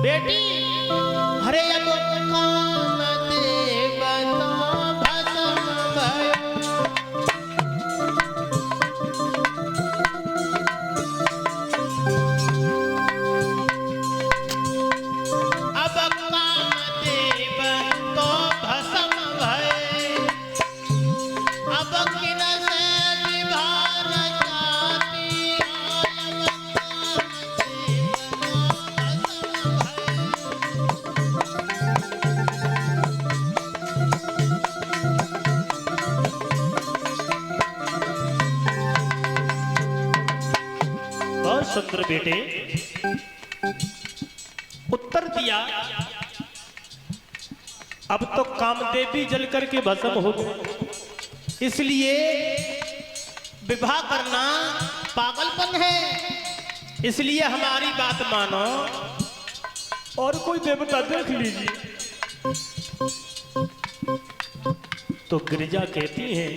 बेटी हरे अब काम देवता भस्म भयो। अब काम देव तो भस्म भय, अब किन से विभार जाति आय। सुंदर बेटे उत्तर दिया, अब तो कामदेवी जल करके भस्म हो गए, इसलिए विवाह करना पागलपन है, इसलिए हमारी बात मानो और कोई देवता देख लीजिए। तो गिरिजा कहती है,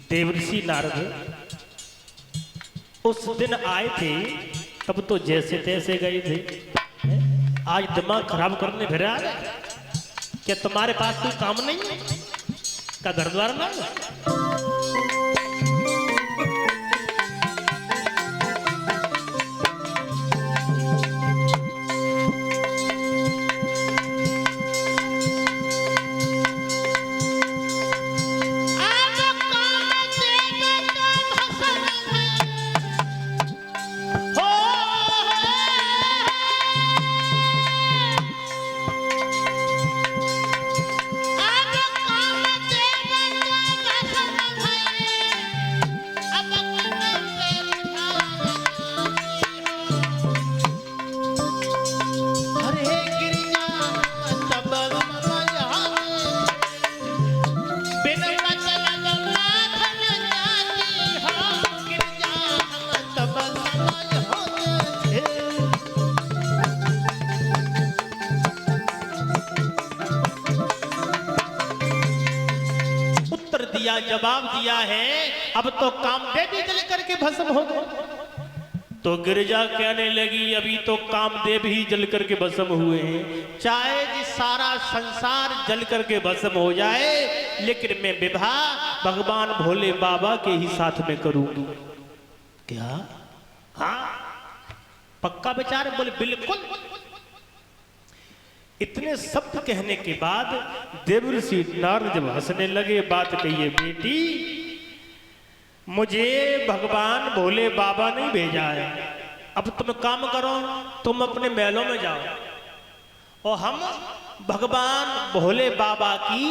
देवर्षि नारद उस दिन आए थे तब तो जैसे तैसे गए थे, आज दिमाग खराब करने फिर आ गए। क्या तुम्हारे पास कोई काम नहीं है? क्या घर द्वार ना है? जवाब दिया है, अब तो कामदेवी जल करके भस्म हो गए। तो गिरिजा कहने लगी, अभी तो कामदेव ही जल करके भस्म हुए हैं, चाहे जी सारा संसार जल करके भस्म हो जाए, लेकिन मैं विवाह भगवान भोले बाबा के ही साथ में करूंगी। क्या? हाँ पक्का विचार? बोले बिल्कुल। इतने शब्द कहने के बाद देवर्षि नारद जब हंसने लगे, बात कहिए बेटी, मुझे भगवान भोले बाबा ने भेजा है, अब तुम काम करो, तुम अपने महलों में जाओ और हम भगवान भोले बाबा की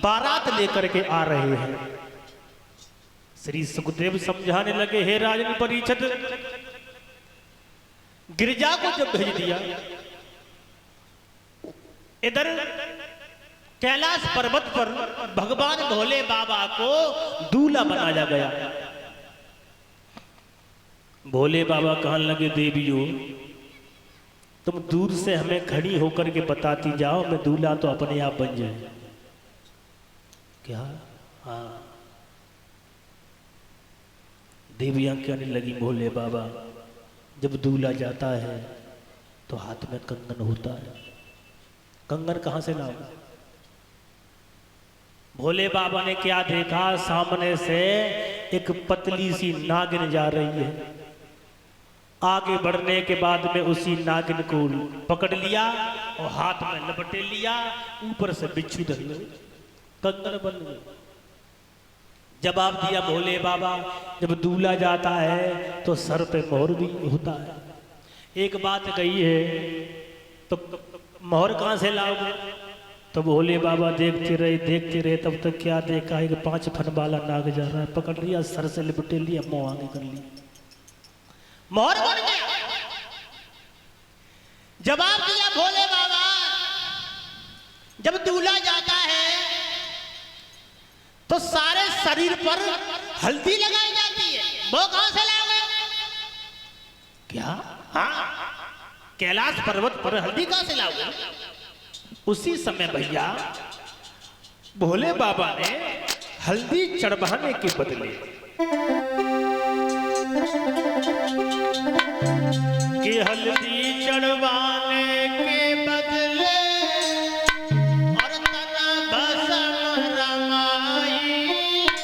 बारात लेकर के आ रहे हैं। श्री सुखदेव समझाने लगे, हे राजन परीक्षित, गिरिजा को जब भेज दिया, इधर कैलाश पर्वत पर भगवान भोले बाबा को दूल्हा बनाया गया। भोले बाबा कहने लगे, देवियों तुम दूर से हमें खड़ी होकर के बताती जाओ, मैं दूल्हा तो अपने आप बन जाए। क्या? हाँ। देवियां कहने लगी, भोले बाबा जब दूल्हा जाता है तो हाथ में कंगन होता है, कंगन कहां से लाओ? भोले बाबा ने क्या देखा, सामने से एक पतली सी नागिन जा रही है। आगे बढ़ने के बाद में उसी नागिन को पकड़ लिया और हाथ में लपटे लिया, ऊपर से बिच्छू धर लो, कंगन बन गई। जवाब दिया भोले बाबा, जब दूल्हा जाता है तो सर पे मोहर भी होता है। एक बात कही है तो मोहर कहां से लाओगे? तो भोले बाबा देखते रहे, तब तक क्या देखा, एक 5 फन वाला नाग जा रहा है, पकड़ लिया, सर से लिपटे लिया, मुंह आगे कर लिया, मोहर बन गया। जवाब दिया भोले बाबा, जब दूल्हा जाता है तो सारे शरीर पर हल्दी लगाई जाती है, वो कहां से लाओगे? क्या? हाँ, कैलाश पर्वत पर हल्दी कहां से लाओगे? उसी समय भैया भोले बाबा ने हल्दी चढ़वाने के बदले कि हल्दी चढ़वाने के बदले और तना भस्म रमाई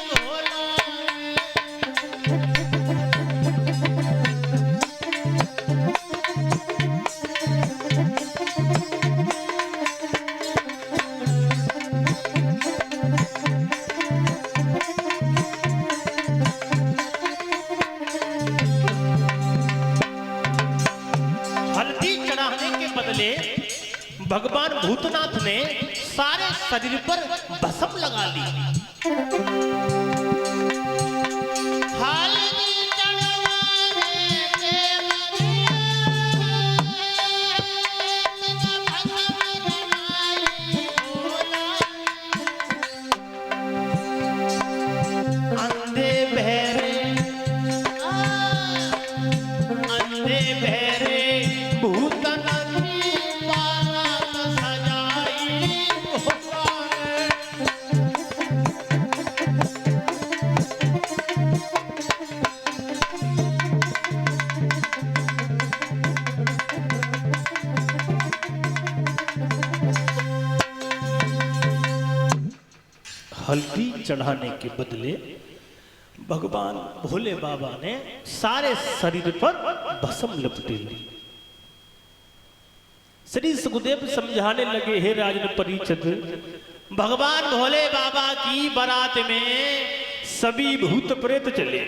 भोला। हल्दी चढ़ाने के बदले भगवान भूतनाथ ने सारे शरीर पर भस्म लगा ली। हल्दी चढ़वाने के अंधे बहरे भूतन की बारात सजाई भोला। हल्दी चढ़ाने के बदले भगवान भोले बाबा ने सारे शरीर पर भस्म लपटे ली। श्री सुखदेव समझाने लगे, हे राजन परीक्षित, भगवान भोले बाबा की बारात में सभी भूत प्रेत चले।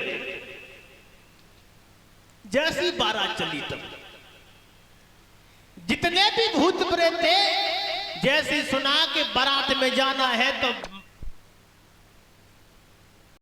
जैसी बारात चली तब जितने भी भूत प्रेत थे, जैसे सुना के बारात में जाना है तो